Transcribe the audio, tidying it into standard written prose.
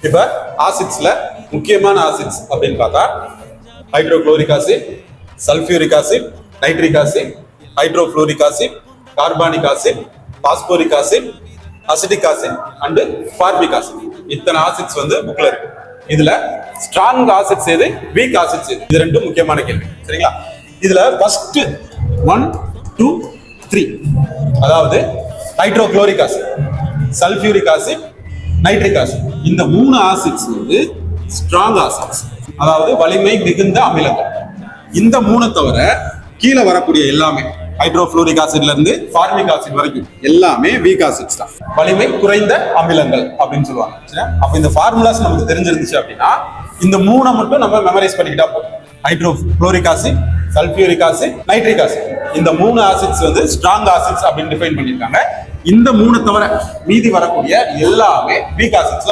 இப்ப ஆசிட்ஸ்ல முக்கியமான ஆசிட்ஸ் அப்படின்னு பார்த்தா hydrochloric acid, sulphuric acid, nitric acid, hydrofluoric acid, carbonic acid, phosphoric acid, acetic acid and formic acid. இத்தனை acids வந்து புக்ல இருக்கு. இதுல ஸ்ட்ராங் ஆசிட்ஸ் எது, வீக் ஆசிட்ஸ் எது, இது ரெண்டும் முக்கியமான கேள்வி. சரிங்களா? இதுல ஃபர்ஸ்ட் 1, 2, 3 அதாவது hydrochloric acid, sulphuric acid, nitric acid, இந்த 3 ஆசிட்ஸ் வந்து ஸ்ட்ராங் ஆசிட்ஸ், அதாவது வலிமை மிகுந்த அமிலங்கள். இந்த 3 தவிர கீழே வரக்கூடிய எல்லாமே ஹைட்ரோஃப்ளூரிக் ஆசிட்ல இருந்து ஃபார்மிக் ஆசிட் வரைக்கும் எல்லாமே வீக் ஆசிட்ஸ் தான், வலிமை குறைந்த அமிலங்கள் அப்படின்னு சொல்லுவாங்க. அப்ப இந்த ஃபார்முலாஸ் நமக்கு தெரிஞ்சிருந்துச்சு அப்படின்னா இந்த 3 மட்டும் நம்ம மெமரைஸ் பண்ணிக்கிட்டா போதும். Hydrofluoric acid, sulphuric acid, nitric acid, இந்த 3 ஆசிட்ஸ் வந்து ஸ்ட்ராங் ஆசிட்ஸ் அப்படின்னு டிஃபைன் பண்ணிருக்காங்க. இந்த 3 தவிர மீதி வரக்கூடிய எல்லாமே வீக் ஆசிட்ஸ்.